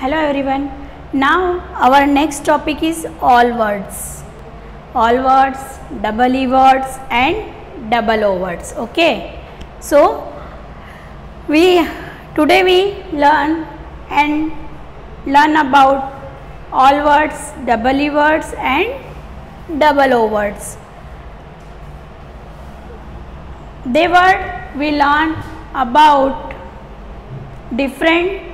Hello everyone. Now our next topic is all words. All words, double E words and double O words. Okay. So today we learn about all words, double E words and double O words. We learn about different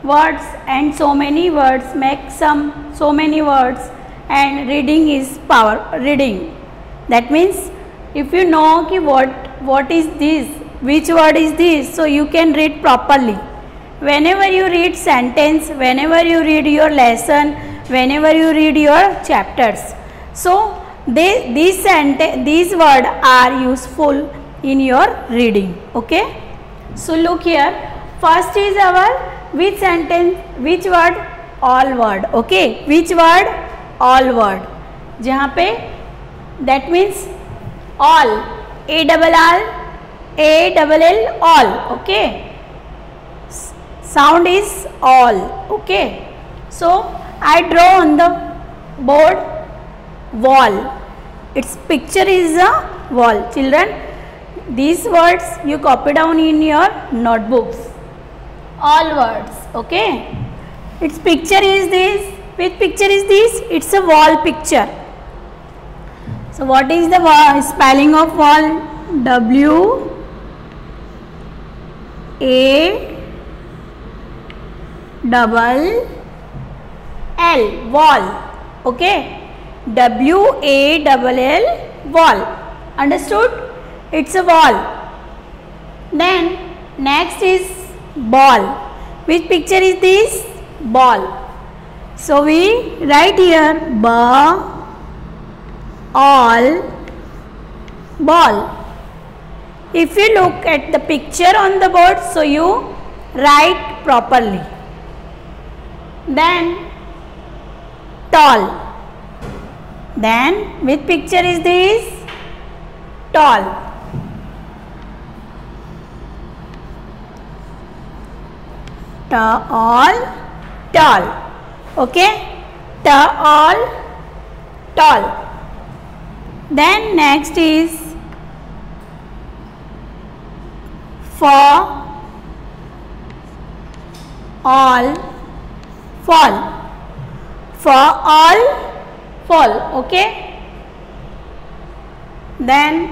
words and so many words make so many words, and reading is reading. That means if you know ki what is this, which word is this, so you can read properly. Whenever you read sentence, whenever you read your lesson, whenever you read your chapters, so these words are useful in your reading. Okay. So look here. First is our which sentence, which word? All word. Okay. Which word? All word. जहाँ पे that means all, A-double-L, all. Okay. Sound is all. Okay. So I draw on the board wall. Its picture is a wall. Children, these words you copy down in your notebooks. All words. Okay. Its picture is this. Which picture is this? It's a wall picture. So what is the spelling of wall? W-A-double-L, wall. Okay. W-A-double-L, wall. Understood? It's a wall. Then next is ball. Which picture is this? Ball. So we write here all, ball. If you look at the picture on the board, so you write properly. Then tall. Then which picture is this? Tall. All, tall. Okay. All, tall. Then next is for, all, fall. For all, fall. Okay. Then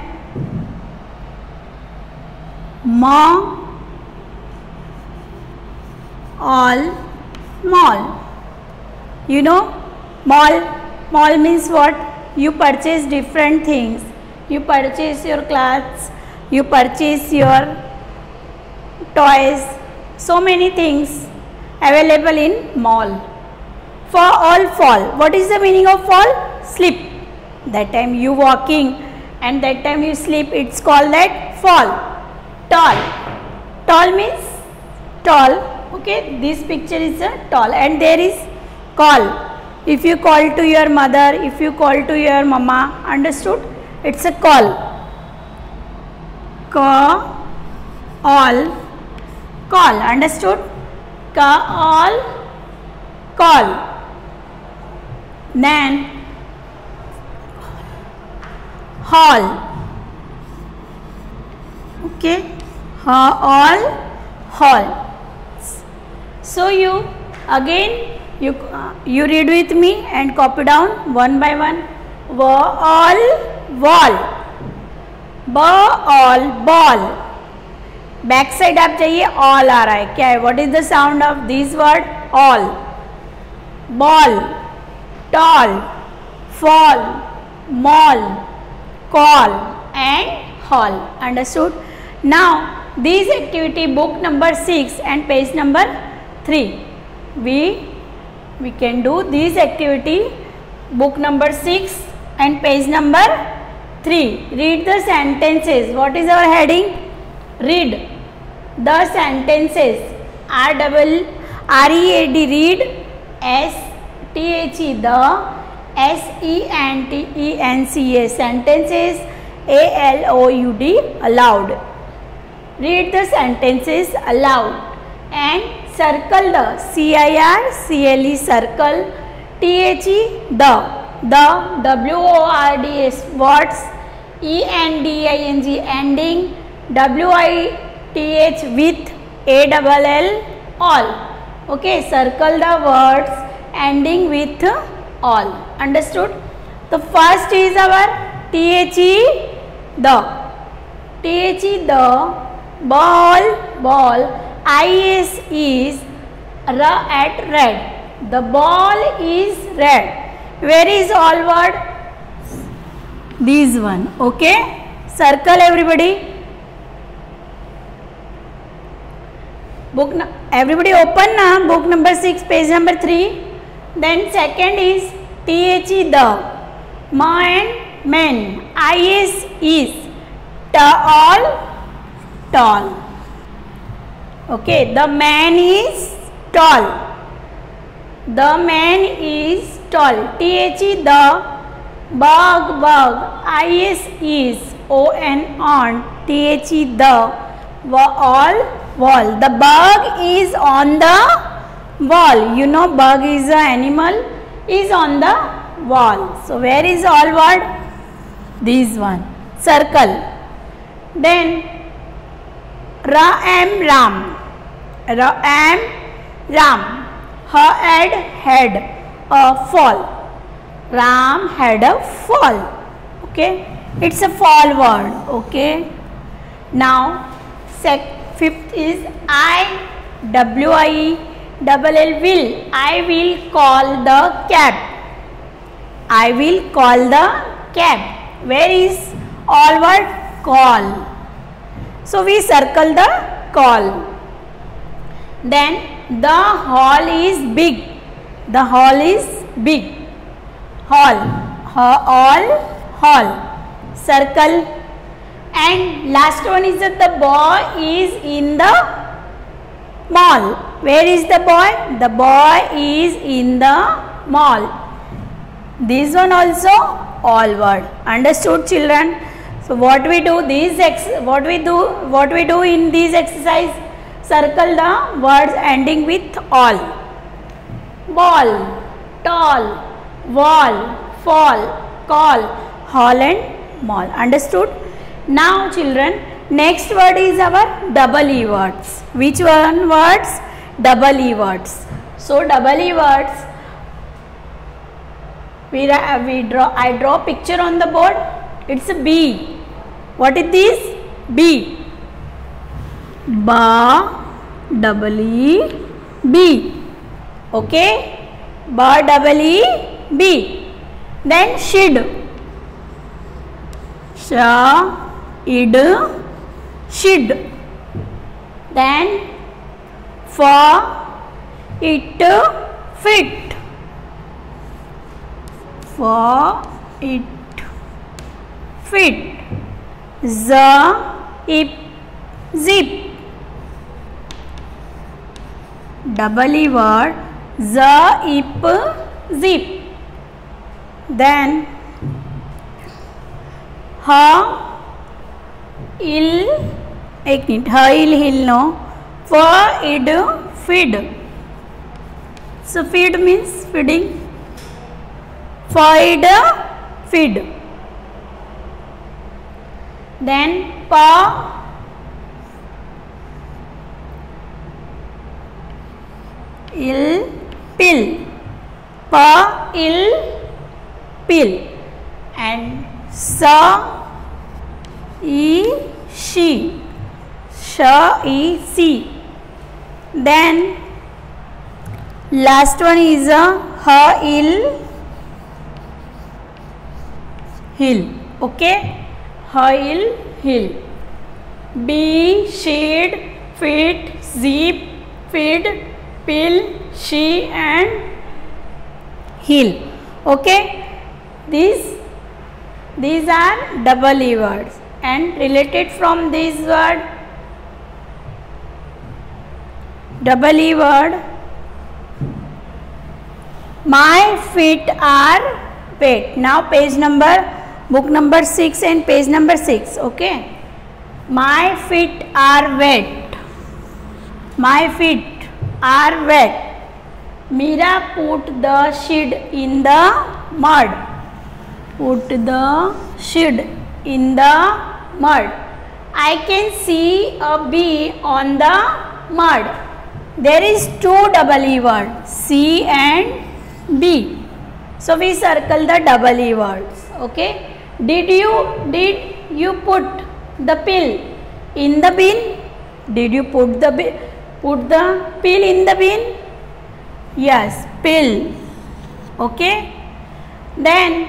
all, mall. You know, mall means what? You purchase different things. You purchase your clothes, you purchase your toys, so many things available in mall. For all, fall. What is the meaning of fall? Sleep. That time you walking and that time you sleep, it's called that fall. Tall. Tall means tall. Okay, this picture is a tall, and there is call. If you call to your mother, if you call to your mama, understood? It's a call. All, call. Understood? All, call. Then hall. Okay, all, hall. So you again you read with me and copy down one by one. All, wall. All, ball. Back side आप चाहिए all आ रहा है, क्या है? What is the sound of this word? All. Ball, tall, fall, mall, call and hall. Understood? Now this activity, book number 6 and page number 3. We can do this activity, book number 6 and page number 3. Read the sentences. What is our heading? Read the sentences. R-E-A-D, read. S-T-H-E, the. S-E-N-T-E-N-C-A, sentences. A-L-O-U-D, aloud. Read the sentences aloud and circle the, CIRCLE, circle, THE, the WORDS, words, ENDING, ending, WITH, with, ALL, all. Okay, circle the words ending with all. Understood? The first is our THE, the ball, IS is at red. The ball is red. Where is all word? This one. Okay, circle everybody. Book, everybody open now. Book number 6, page number 3. Then second is THE, the man, IS is tall. Okay, the man is tall. The man is tall. THE, the bug, IS is on. THE, the wall. The bug is on the wall. You know, bug is an animal, is on the wall. So where is all word? This one. Circle. Then Ram. Had a fall. Ram had a fall. Okay, it's a fall word. Okay, now fifth is WILL, will. I will call the cab. Where is all word? Call. So we circle the call. Then the hall is big. Hall. Circle. And last one is that the boy is in the mall. Where is the boy? The boy is in the mall. This one also all word. Understood, children? So what we do in this exercise? Circle the words ending with all. Ball, tall, wall, fall, call, hall and mall. Understood? Now children, next word is our double E words. Which one words? Double E words. So double E words, I draw picture on the board. It's a B. What is this? B. Double E, B. Okay, double E, B. Then shid. Shid. Then fit. Zip. Double E word, zip. Then hill no, feed. So feed means feeding. Feed. Then pill. And she. Then last one is hill. Okay, hill. B, shade, feed, zip, feed, pill, she and hill. Okay, these are double E words, and related from this word, double E word, my feet are wet. Now page number, book number 6 and page number 6. Okay, my feet are wet. My feet are wet. Meera put the seed in the mud. Put the seed in the mud. I can see a bee on the mud. There is two double E words, C and B. So we circle the double E words. Okay. Did you put the pill in the bin? Did you put the pill in the bin? Yes, pill. Okay. Then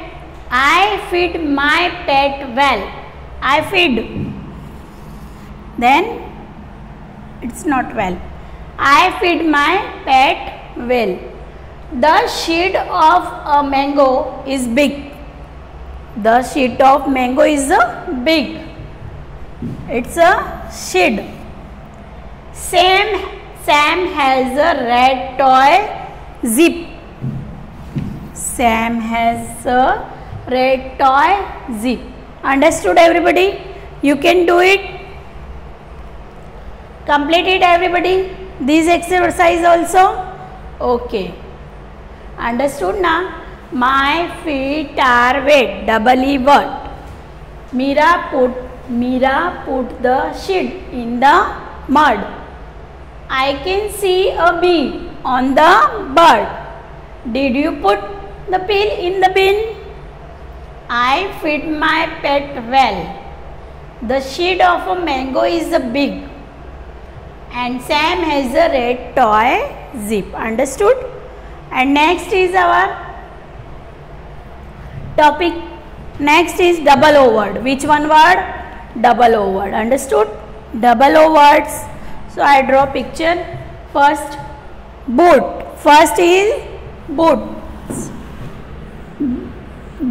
I feed my pet well. I feed. Then it's not well. I feed my pet well. The seed of a mango is big. The seed of mango is big. It's a seed. Sam has a red toy zip. Sam has a red toy zip. Understood everybody? You can do it. Complete it everybody. This exercise also. Okay. Understood now? My feet are wet. Double E word. Meera put the seed in the mud. I can see a bee on the bird. Did you put the pill in the bin? I feed my pet well. The seed of a mango is big. And Sam has a red toy zip. Understood? And next is our topic. Next is double O word. Which one word? Double O word. Understood? Double O words. So I draw picture. First, boot. First is boot.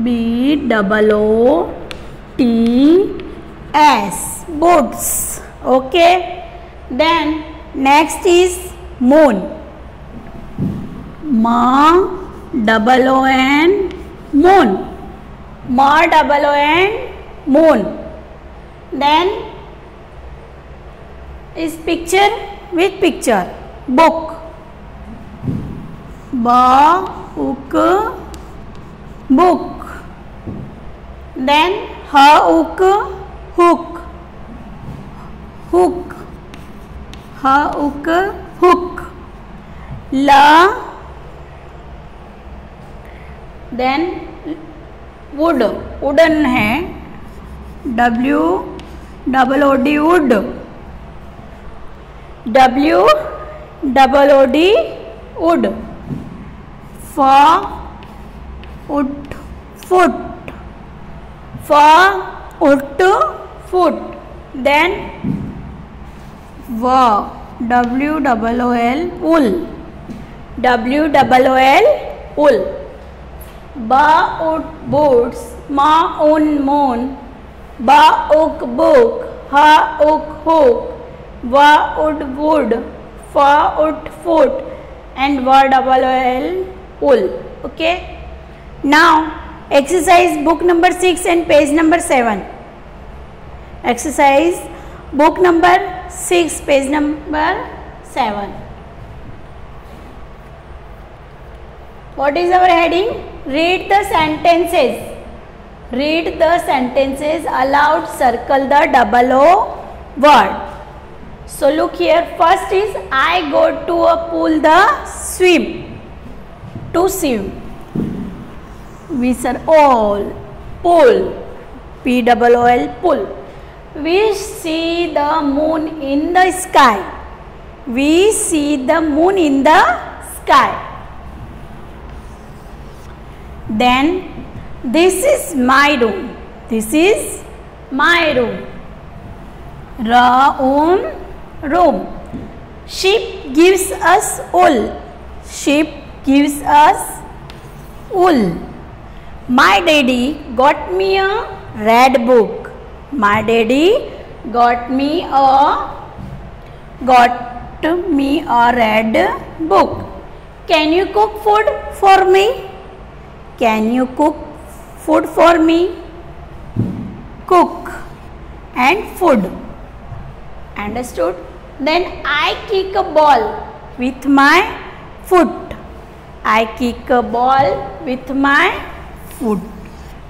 B-O-O-T-S. Boots. Okay. Then next is moon. M-O-O-N. Moon. M-O-O-N. Moon. Then is picture with picture. Book. B-O-O-K. Book. Then H-O-O-K. Hook. Hook. H-O-O-K. Hook. La. Then wood. Wooden है. W-O-O-D. wood. W-O-O-D. wood. Foot. Foot. Foot. Then W-O-O-L. wool. W-O-O-L. wool. Ba-ut boots. Ma-un moon. Ba-uk book. Ha-uk hook. Va-ut wood. Fa-ut foot. And Va-O-O-L. wool. Okay. Now exercise book number 6 and page number 7. Exercise book number 6 page number 7. What is our heading? Read the sentences. Read the sentences aloud. Circle the double O word. So look here. First is I go to a pool the swim. To swim. We say all. Pool. P-O-O-L. Pool. We see the moon in the sky. We see the moon in the sky. Then this is my room. This is my room. Room. Sheep gives us wool. Sheep gives us wool. My daddy got me a red book. My daddy got me a red book. Can you cook food for me? Can you cook food for me? Cook and food. Understood? Then I kick a ball with my foot. I kick a ball with my foot.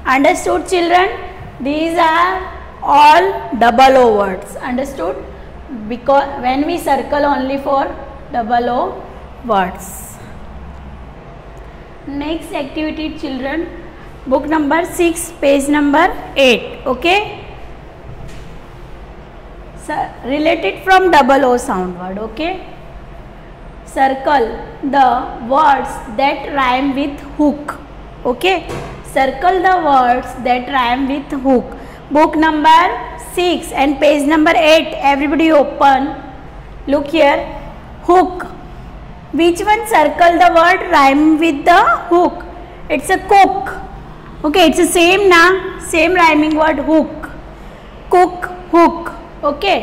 Understood, children? These are all double O words. Understood? Because when we circle only for double O words. Next activity, children, book number 6, page number 8. Okay, so related from double O sound word. Okay, circle the words that rhyme with hook. Okay, circle the words that rhyme with hook. Book number 6 and page number 8. Everybody open. Look here. Hook. Which one circle the word rhyme with the hook? It's a cook. Okay, it's the same na, same rhyming word, hook. Cook, hook. Okay,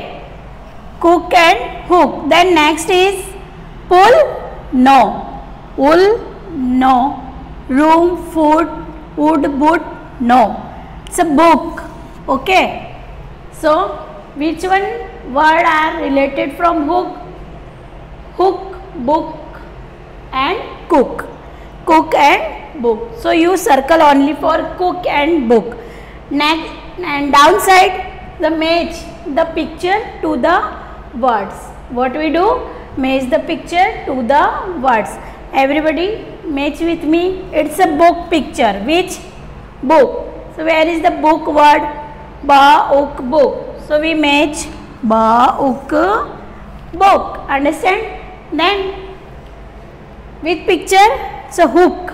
cook and hook. Then next is pull, no. Wool, no. Room, food, wood, boot, no. It's a book. Okay, so which one word are related from hook? Hook, book and cook. Cook and book. So you circle only for cook and book. Next, and downside, the match the picture to the words. What we do? Match the picture to the words. Everybody match with me. It's a book picture. Which book? So where is the book word? Ba-uk, book. So we match ba-uk, book. Understand? Then with picture, so hook.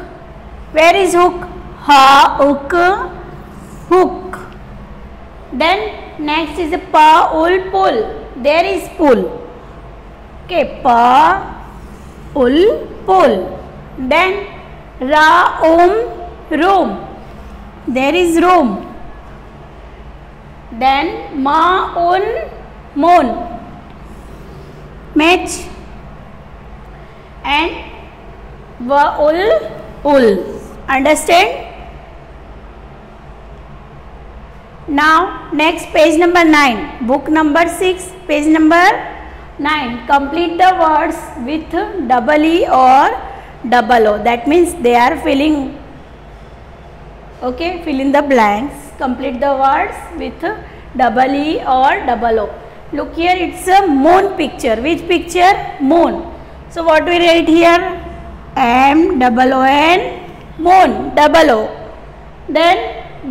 Where is hook? Ha-uk, hook. Then next is pa-ul, pull. There is pull. Okay, pa-ul, pull. Then ra-um, room. There is room. Then ma-un, moon. Match. And wa-ul, ul. Understand? Now next, page number 9. Book number 6, page number 9. Complete the words with double E or double O. That means they are filling. Okay, fill in the blanks. Complete the words with double E or double O. Look here, it's a moon picture. Which picture? Moon. So what we write here? M-double-O-N, moon, double O. Then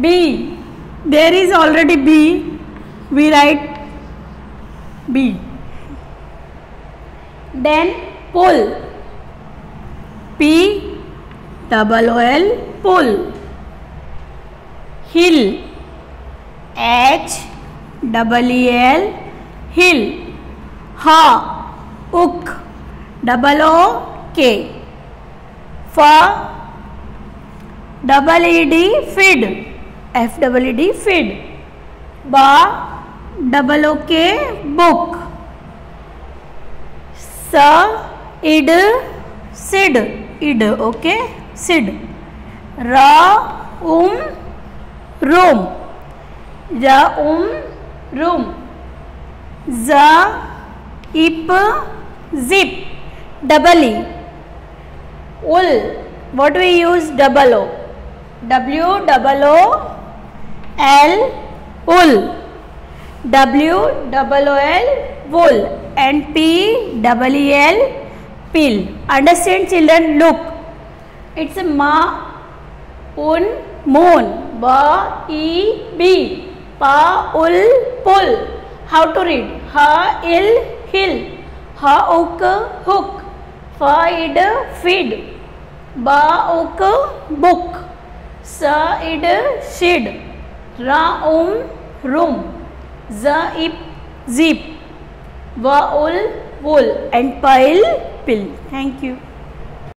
B. There is already B. We write B. Then pull. P-double-O-L, pull. Hill. H-double-E-L, hill. Ha. Ook. Double O-K. Double E-D, feed. F-double-E-D, feed. Double O-K, book. Id, sid. Id, okay, sid. Room. Room. Zip. Double E. Wool. What we use? Double O. W-double-O-L, wool. W-double-O-L, wool. And P-double-E-L, pill. Understand, children? Look. It's a ma-un, moon. Ba-e-b. Pa-ul, pull. How to read? Ha-il, hill. Ha-uk, hook. Fa-id, feed. Ba-uk, book. Sa-id, shid. Ra-um, room. Za-ip, zip. Wa-ul, wool. And pile, pill. Thank you.